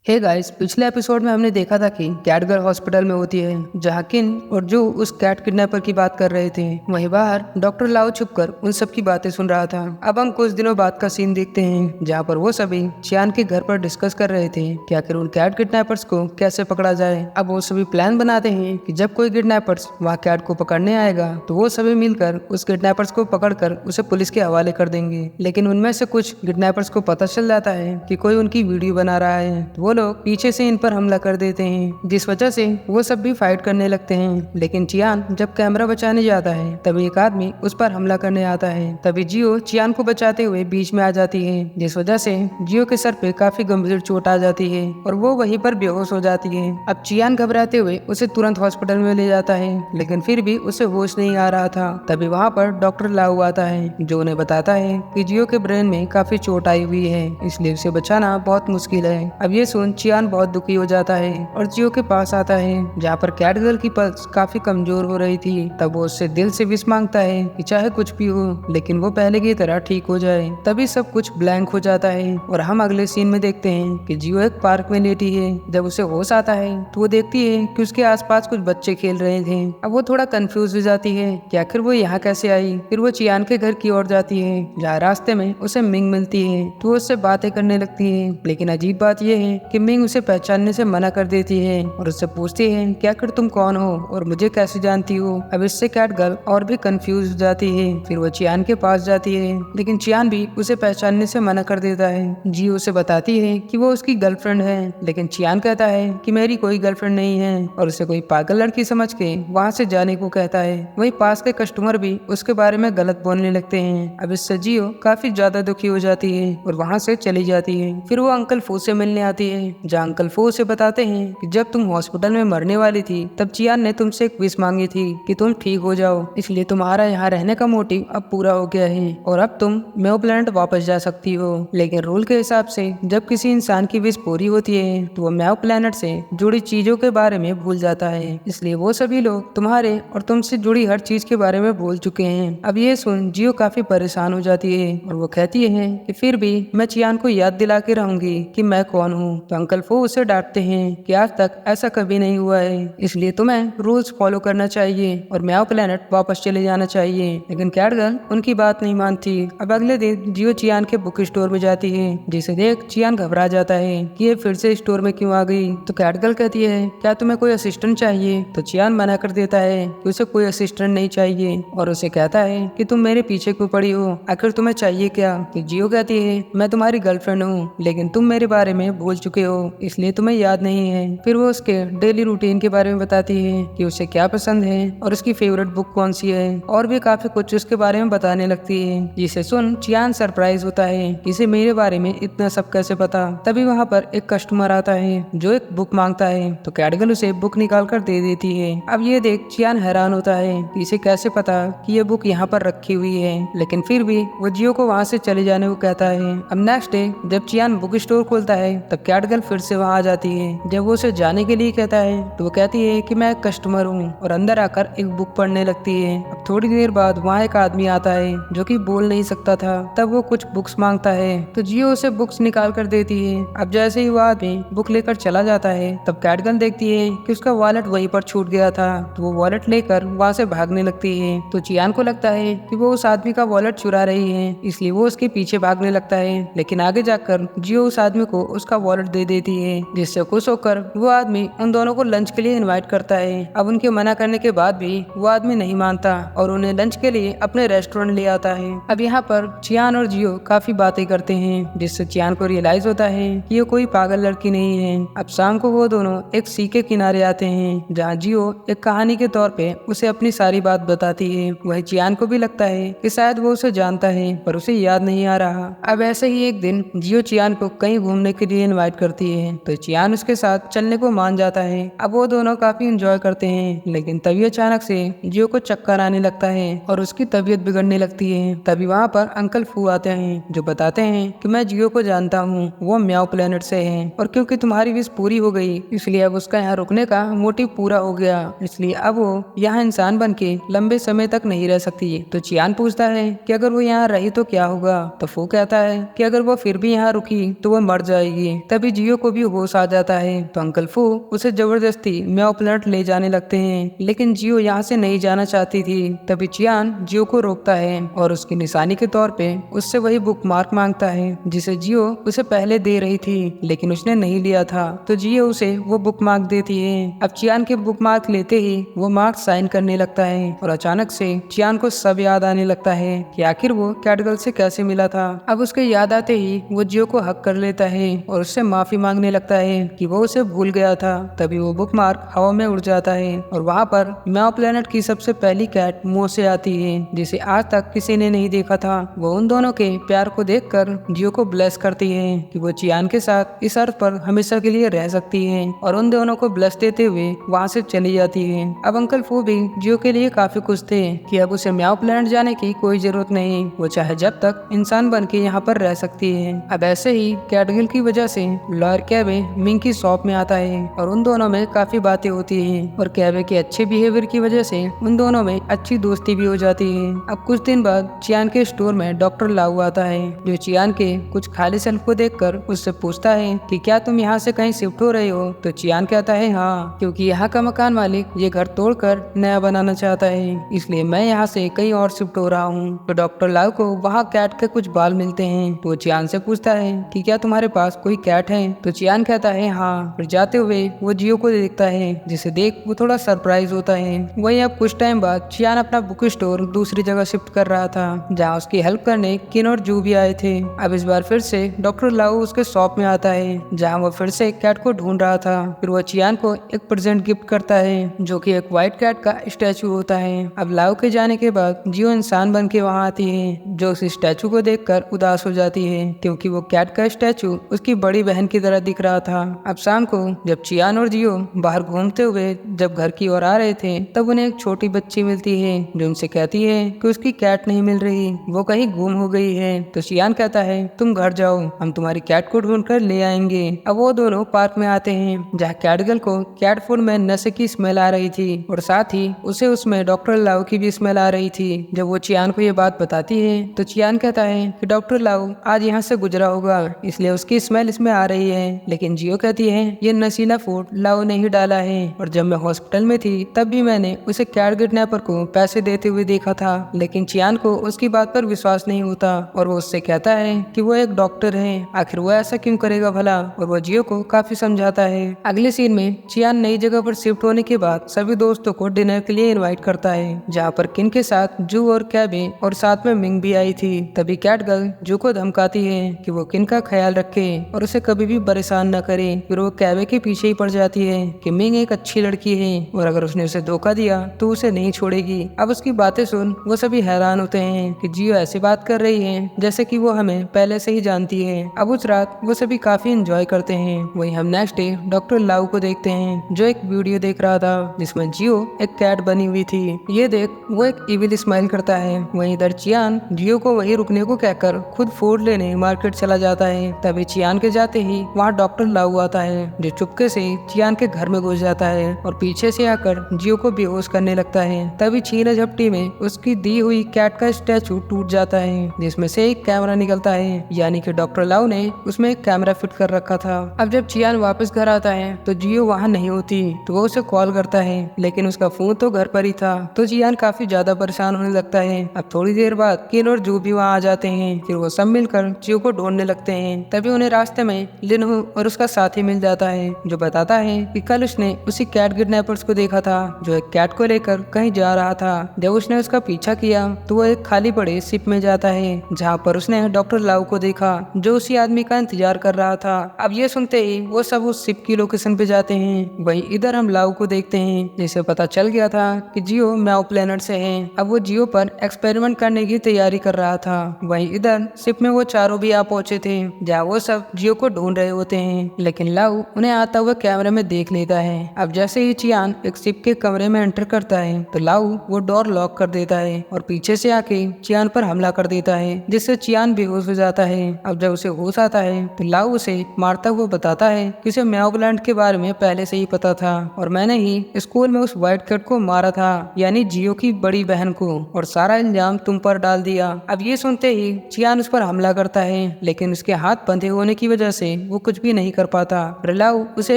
Hey guys, पिछले episode में हमने देखा था कि कैट गर्ल हॉस्पिटल में होती है, जहाँ किन और जो उस कैट किडनैपर की बात कर रहे थे। वहीं बाहर डॉक्टर लाओ छुपकर उन सब की बातें सुन रहा था। अब हम कुछ दिनों बाद का सीन देखते हैं, जहाँ पर वो सभी चियान के घर पर डिस्कस कर रहे थे कि आखिर उन कैट किडनैपर्स को कैसे पकड़ा जाए। अब वो सभी प्लान बनाते हैं कि जब कोई किडनैपर्स वहाँ कैट को पकड़ने आएगा तो वो सभी मिलकर उस किडनैपर्स को पकड़कर उसे पुलिस के हवाले कर देंगे। लेकिन उनमें से कुछ किडनैपर्स को पता चल जाता है कि कोई उनकी वीडियो बना रहा है, तो वो लोग पीछे से इन पर हमला कर देते हैं, जिस वजह से वो सब भी फाइट करने लगते हैं। लेकिन चियान जब कैमरा बचाने जाता है तभी एक आदमी उस पर हमला करने आता है। तभी जियो चियान को बचाते हुए बीच में आ जाती है, जिस वजह से जियो के सर पे काफी गंभीर चोट आ जाती है और वो वहीं पर बेहोश हो जाती है। अब चियान घबराते हुए उसे तुरंत हॉस्पिटल में ले जाता है, लेकिन फिर भी उसे होश नहीं आ रहा था। तभी वहाँ पर डॉक्टर लाओ आता है, जो उन्हें बताता है कि जियो के ब्रेन में काफी चोट आई हुई है, इसलिए उसे बचाना बहुत मुश्किल है। अब ये सुन चियान बहुत दुखी हो जाता है और जियो के पास आता है, जहाँ पर कैट गर्ल की पल्स काफी कमजोर हो रही थी। तब वो उससे दिल से विश मांगता है कि चाहे कुछ भी हो, लेकिन वो पहले की तरह ठीक हो जाए। तभी सब कुछ ब्लैंक हो जाता है और हम अगले सीन में देखते हैं कि जियो एक पार्क में लेटी है। जब उसे होश आता है तो वो देखती है कि उसके आसपास कुछ बच्चे खेल रहे थे। अब वो थोड़ा कंफ्यूज हो जाती है कि आखिर वो यहाँ कैसे आई। फिर वो चियान के घर की ओर जाती है, जहाँ रास्ते में उसे मिंग मिलती है, तो वो उससे बातें करने लगती है। लेकिन अजीब बात यह है कि मिंग उसे पहचानने से मना कर देती है और उससे पूछती है कि आखिर तुम कौन हो और मुझे कैसे जानती हो। अब इससे कैट गर्ल और भी कंफ्यूज हो जाती है। फिर वो चियान के पास जाती है, लेकिन चियान भी उसे पहचानने से मना कर देता है। जी उसे बताती है कि वो उसकी गर्लफ्रेंड है, लेकिन चियान कहता है कि मेरी कोई गर्लफ्रेंड नहीं है और उसे कोई पागल लड़की समझ के वहाँ से जाने को कहता है। वहीं पास के कस्टमर भी उसके बारे में गलत बोलने लगते हैं। अब इससे जियो काफी ज्यादा दुखी हो जाती है और वहाँ से चली जाती है। फिर वो अंकल फू से मिलने आती है, जहाँ अंकल फू उसे बताते हैं कि जब तुम हॉस्पिटल में मरने वाली थी तब चियान ने तुमसे एक विश मांगी थी कि तुम ठीक हो जाओ, इसलिए तुम्हारा यहाँ रहने का मोटिव अब पूरा हो गया है और अब तुम मेओ प्लैनेट वापस जा सकती हो। लेकिन रूल के हिसाब से जब किसी इंसान की विश पूरी होती है तो वो मेओ प्लैनेट से जुड़ी चीजों के बारे में भूल जाता है, इसलिए वो सभी लोग तुम्हारे और तुमसे जुड़ी हर चीज के बारे में भूल चुके हैं। अब ये सुन जियो काफी परेशान हो जाती है और वो कहती है कि फिर भी मैं चियान को याद दिला के रहूंगी कि मैं कौन हूँ। तो अंकल फू उसे डांटते हैं कि आज तक ऐसा कभी नहीं हुआ है, इसलिए तुम्हें रूल्स फॉलो करना चाहिए और मेओ प्लैनेट वापस चले जाना चाहिए। लेकिन कैट गर्ल उनकी बात नहीं मानती। अब अगले दिन जियो चियान के बुक स्टोर में जाती है, जिसे देख चियान घबरा जाता है कि ये फिर से स्टोर में क्यों आ गई। तो कैट गर्ल कहती है क्या तुम्हें कोई असिस्टेंट चाहिए। तो चियान मना कर देता है कि उसे कोई असिस्टेंट नहीं चाहिए और उसे कहता है कि तुम मेरे पीछे क्यों पड़ी हो, आखिर तुम्हें चाहिए क्या। तो जियो कहती है मैं तुम्हारी गर्लफ्रेंड हूँ, लेकिन तुम मेरे बारे में भूल चुके हो, इसलिए तुम्हें याद नहीं है। फिर वो उसके डेली रूटीन के बारे में बताती है कि उसे क्या पसंद है और उसकी फेवरेट बुक कौन सी है और भी काफी कुछ उसके बारे में बताने लगती है, जिसे सुन चियान सरप्राइज होता है कि इसे मेरे बारे में इतना सब कैसे पता। तभी वहाँ पर एक कस्टमर आता है जो एक बुक मांगता है, तो कैट गर्ल उसे बुक निकाल कर दे देती है। अब ये देख चियान हैरान होता है कि इसे कैसे पता कि ये बुक यहाँ पर रखी हुई है, लेकिन फिर भी वो जियो को वहाँ से चले जाने को कहता है। अब नेक्स्ट डे जब चियान बुक स्टोर खोलता है तब कैट गर्ल फिर से वहाँ आ जाती है। जब वो उसे जाने के लिए कहता है तो वो कहती है कि मैं एक कस्टमर हूँ और अंदर आकर एक बुक पढ़ने लगती है। अब थोड़ी देर बाद वहाँ एक आदमी आता है जो कि बोल नहीं सकता था। तब वो कुछ बुक्स मांगता है तो जियो उसे बुक्स निकाल कर देती है। अब जैसे ही वो आदमी बुक लेकर चला जाता है तब कैट गर्ल देखती है कि उसका वॉलेट वहीं पर छूट गया था, तो वो वॉलेट लेकर वहाँ से भागने लगती है। तो चियान को लगता है कि वो उस आदमी का वॉलेट चुरा रही है, इसलिए वो उसके पीछे भागने लगता है। लेकिन आगे जाकर जियो उस आदमी को उसका वॉलेट दे देती है, जिससे खुश होकर वो आदमी उन दोनों को लंच के लिए इनवाइट करता है। अब उनके मना करने के बाद भी वो आदमी नहीं मानता और उन्हें लंच के लिए अपने रेस्टोरेंट ले आता है। अब यहाँ पर चियान और जियो काफी बातें करते हैं, जिससे चियान को रियलाइज होता है कि ये कोई पागल लड़की नहीं है। अब शाम को वो दोनों एक सी के किनारे आते हैं, जहाँ जियो एक कहानी के तौर पे उसे अपनी सारी बात बताती है। वही चियान को भी लगता है कि शायद वो उसे जानता है पर उसे याद नहीं आ रहा। अब ऐसे ही एक दिन जियो चियान को कहीं घूमने के लिए इनवाइट करती है, तो चियान उसके साथ चलने को मान जाता है। अब वो दोनों काफी एंजॉय करते हैं, लेकिन तभी अचानक से जियो को चक्कर आने लगता है और उसकी तबीयत बिगड़ने लगती है। तभी वहाँ पर अंकल फू आते हैं, जो बताते हैं कि मैं जियो को जानता हूँ, वो म्याओ प्लेनेट से है और क्योंकि तुम्हारी विश पूरी हो गई इसलिए अब उसका यहाँ रुकने का मोटिव पूरा हो गया, इसलिए अब वो यहाँ इंसान बन के लंबे समय तक नहीं रह सकती। तो चियान पूछता है कि अगर वो यहाँ रही तो क्या होगा। तो फू कहता है कि अगर वो फिर भी यहाँ रुकी तो वो मर जाएगी। तभी जियो को भी होश आ जाता है तो अंकल फू उसे जबरदस्ती म्याओ प्लैनेट ले जाने लगते हैं, लेकिन जियो यहाँ से नहीं जाना चाहती थी। तभी चियान जियो को रोकता है और उसकी निशानी के तौर पे उससे वही बुक मार्क मांगता है जिसे जियो उसे पहले दे रही थी, लेकिन उसने नहीं लिया था। तो जियो उसे वो बुक मार्क देती है। अब चियान के बुक मार्क लेते ही वो मार्क साइन करने लगता है और अचानक से चियान को सब याद आने लगता है कि आखिर वो कैटगर्ल से कैसे मिला था। अब उसके याद आते ही वो जियो को हक कर लेता है और उससे माफी मांगने लगता है कि वो उसे भूल गया था। तभी वो बुक मार्क हवा में उड़ जाता है और वहाँ पर म्याओ प्लैनेट की सबसे पहली कैट मुंह से आती है जिसे आज तक किसी ने नहीं देखा था। वो उन दोनों के प्यार को देखकर जियो को ब्लेस करती है कि वो चियान के साथ इस अर्थ पर हमेशा के लिए रह सकती है और उन दोनों को ब्लेस देते हुए वहाँ से चली जाती है। अब अंकल फू भी जियो के लिए काफी खुश थे कि अब उसे म्याओ प्लैनेट जाने की कोई जरूरत नहीं, वो चाहे जब तक इंसान बन के यहाँ पर रह सकती है। अब ऐसे ही कैटगर्ल की वजह से लॉयर कैबे मिंग की शॉप में आता है और उन दोनों में काफी बातें होती है और कैबे के अच्छे बिहेवियर की वजह से उन दोनों में अच्छी दोस्ती भी हो जाती है। अब कुछ दिन बाद चियान के स्टोर में डॉक्टर लाऊ आता है जो चियान के कुछ खाली शेल्फ को देखकर उससे पूछता है कि क्या तुम यहाँ से कहीं शिफ्ट हो रहे हो। तो चियान कहता है हाँ, क्योंकि यहाँ का मकान मालिक ये घर तोड़कर नया बनाना चाहता है, इसलिए मैं यहाँ से कहीं और शिफ्ट हो रहा हूँ। तो डॉक्टर लाऊ को वहाँ कैट के कुछ बाल मिलते हैं तो चियान से पूछता है कि क्या तुम्हारे पास कोई कैट है। तो चियान कहता है हाँ। फिर जाते हुए वो जियो को देखता है जिसे देख वो थोड़ा सरप्राइज होता है। वही अब कुछ टाइम बाद चियान अपना बुक स्टोर दूसरी जगह शिफ्ट कर रहा था जहाँ उसकी हेल्प करने किन और जू भी आए थे। अब इस बार फिर से डॉक्टर लाऊ उसके शॉप में आता है जहाँ वो फिर से कैट को ढूंढ रहा था। फिर वो चियान को एक प्रेजेंट गिफ्ट करता है जो कि एक व्हाइट कैट का स्टैचू होता है। अब लाऊ के जाने के बाद जियो इंसान बन के वहाँ आती है जो उस स्टैचू को देखकर उदास हो जाती है क्योंकि वो कैट का स्टैचू उसकी बड़ी बहन की तरह दिख रहा था। अब शाम को जब चियान और जियो बाहर घूमते हुए जब घर की ओर आ रहे थे तब उन्हें एक छोटी बच्ची मिलती है जो उनसे कहती है कि उसकी कैट नहीं मिल रही, वो कहीं गुम हो गई है। तो चियान कहता है तुम घर जाओ, हम तुम्हारी कैट को ढूंढ कर ले आएंगे। अब वो दोनों पार्क में आते हैं जहाँ कैटगर्ल को कैट फूड में नशे की स्मेल आ रही थी और साथ ही उसे उसमें डॉक्टर लाऊ की भी स्मेल आ रही थी। जब वो चियान को ये बात बताती है तो चियान कहता है कि डॉक्टर लाऊ आज यहाँ से गुजरा होगा इसलिए उसकी स्मेल इसमें आ रही है, लेकिन जियो कहती है ये नशीला फूड लाऊ ने ही डाला है और जब मैं हॉस्पिटल में थी तब भी मैंने उसे कैट किडनैपर को पैसे देते हुए देखा था। लेकिन चियान को उसकी बात पर विश्वास नहीं होता और वो उससे कहता है कि वो एक डॉक्टर है, आखिर वो ऐसा क्यों करेगा भला, और वो जियो को काफी समझाता है। अगले सीन में चियान नई जगह पर शिफ्ट होने के बाद सभी दोस्तों को डिनर के लिए इनवाइट करता है जहाँ पर किन के साथ जू और कैबे और साथ में मिंग भी आई थी। तभी कैटगर्ल जू को धमकाती है कि वो किन का ख्याल रखे और उसे कभी भी परेशान न करे। फिर वो कैबे के पीछे ही पड़ जाती है कि मिंग एक अच्छी लड़की है और अगर उसने उसे धोखा दिया तो उसे नहीं छोड़ेगी। अब उसकी बातें सुन वो सभी हैरान होते हैं कि जियो ऐसी बात कर रही है जैसे कि वो हमें पहले से ही जानती है। अब उस रात वो सभी काफी एंजॉय करते हैं। वही हम नेक्स्ट डे डॉक्टर लाऊ को देखते हैं जो एक वीडियो देख रहा था जिसमें जियो एक कैट बनी हुई थी। ये देख वो एक इविल स्माइल करता है। वहीं इधर चियान जियो को वहीं रुकने को कहकर खुद फूड लेने मार्केट चला जाता है। तभी चियान के जाते ही वहाँ डॉक्टर लाऊ आता है जो चुपके से चियान के घर में घुस जाता है और पीछे से आकर जियो को बेहोश करने लगता है। तभी छीना झपटी में उसकी दी हुई कैट का स्टैचू टूट जाता है जिसमें से एक कैमरा निकलता है, यानी कि डॉक्टर लाऊ ने उसमें एक कैमरा फिट कर रखा था। अब जब चियान वापस घर आता है तो जियो वहाँ नहीं होती तो वो उसे कॉल करता है लेकिन उसका फोन तो घर पर ही था। तो चियान काफी ज्यादा परेशान होने लगता है। अब थोड़ी देर बाद किन और जू भी वहाँ आ जाते हैं। फिर वो सब मिलकर जियो को ढूंढने लगते हैं। तभी उन्हें रास्ते में लिनहू और उसका साथी मिल जाता है जो बताता है कि कल उसने उसी कैट किडनैपर्स को देखा था जो एक कैट को लेकर कहीं जा रहा था। जब उसने उसका पीछा किया तो वो एक खाली पड़े शिप में जाता है जहाँ पर उसने डॉक्टर लाऊ को देखा जो उसी आदमी का इंतजार कर रहा था। अब ये सुनते ही वो सब उस शिप की लोकेशन पे जाते हैं। वहीं इधर हम लाऊ को देखते हैं जिसे पता चल गया था कि जियो म्याओ प्लैनेट से है। अब वो जियो पर एक्सपेरिमेंट करने की तैयारी कर रहा था। वहीं इधर शिप में वो चारों भी आ पहुंचे थे जहाँ वो सब जियो को ढूंढ रहे होते हैं, लेकिन लाऊ उन्हें आता हुआ कैमरे में देख लेता है। अब जैसे ही चियान एक शिप के कमरे में एंटर करता है तो लाऊ वो डोर लॉक कर देता है और पीछे से आके चियान पर हमला कर देता है जिससे चियान बेहोश हो जाता है। अब जब उसे होश आता है तो लाऊ उसे मारता हुआ बताता है कि उसे म्याओ प्लैनेट के बारे में पहले से ही पता था और मैंने ही स्कूल में उस व्हाइट कैट को मारा था, यानी जियो की बड़ी बहन को, और सारा इल्जाम तुम पर डाल दिया। अब ये सुनते ही चियान उस पर हमला करता है लेकिन उसके हाथ बंधे होने की वजह से वो कुछ भी नहीं कर पाता। लाउ उसे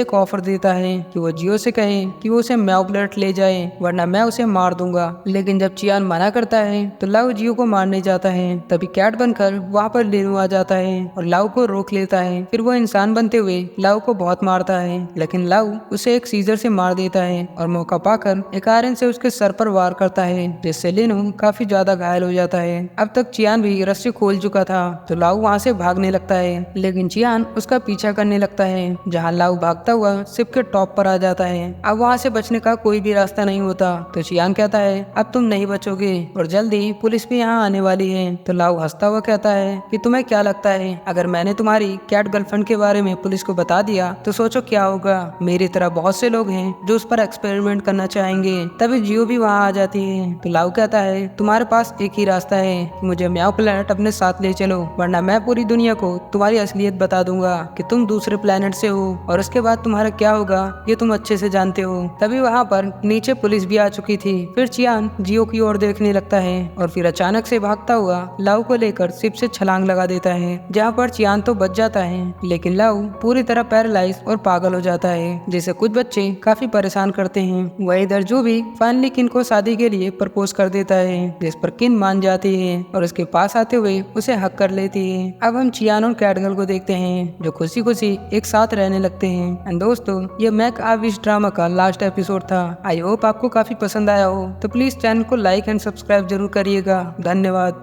एक ऑफर देता है कि वो जियो से कहे कि वो उसे मैव प्लेनेट ले जाए वरना मैं उसे मार दूंगा। लेकिन जब चियान मना करता है तो लाउ जियो को मारने जाता है। तभी कैट बनकर वहाँ पर लिनु आ जाता है और लाउ को रोक लेता है। फिर वो इंसान बनते हुए लाउ को बहुत मारता है, लेकिन लाउ उसे एक सीजर से मार देता है और मौका पाकर एक आयरन से उसके सर पर वार करता है, जिससे लिनु काफी ज्यादा घायल हो जाता है। अब तक चियान भी रस्सी खोल चुका था तो लाउ वहाँ से भागने लगता है, लेकिन चियान उसका पीछा करने लगता है, जहाँ लाउ भागता हुआ शिप के टॉप पर आ जाता है। अब वहाँ से बचने का कोई भी रास्ता नहीं होता तो चियान कहता है अब तुम नहीं बचोगे और जल्दी पुलिस भी यहाँ आने वाली है। तो लाउ हंसता हुआ कहता है कि तुम्हें क्या लगता है अगर मैंने तुम्हारी कैट गर्लफ्रेंड के बारे में पुलिस को बता दिया तो सोचो क्या होगा। मेरी तरह बहुत से लोग हैं जो उस पर एक्सपेरिमेंट करना चाहेंगे। तभी जियो भी वहाँ आ जाती है। तो लाउ कहता है तुम्हारे पास एक ही रास्ता है कि मुझे म्याओ प्लेनेट अपने साथ ले चलो वरना मैं पूरी दुनिया को तुम्हारी असलियत बता दूंगा कि तुम दूसरे प्लेनेट से हो और उसके बाद तुम्हारा क्या होगा ये तुम अच्छे से जानते हो। तभी वहाँ पर नीचे पुलिस भी आ चुकी थी। फिर चियान जियो की ओर देखने लगता है और फिर अचानक से भागता हुआ लाउ को लेकर शिप से छलांग लगा देता है, जहाँ पर चियान तो बच जाता है लेकिन लाउ पूरी तरह पैरालाइज और पागल हो जाता है, जिसे कुछ बच्चे काफी परेशान करते हैं। वही इधर जो भी फाइनली किन को शादी के लिए प्रपोज कर देता है, जिस पर किन मान जाती है और उसके पास आते हुए उसे हक कर लेती है। अब हम चियान और कैटगर्ल को देखते हैं जो खुशी खुशी एक साथ रहने लगते हैं। एंड दोस्तों ये मेक आ विश ड्रामा का लास्ट एपिसोड था। आई होप आपको काफी पसंद आया हो, तो प्लीज चैनल को लाइक एंड सब्सक्राइब जरूर करिएगा। धन्यवाद।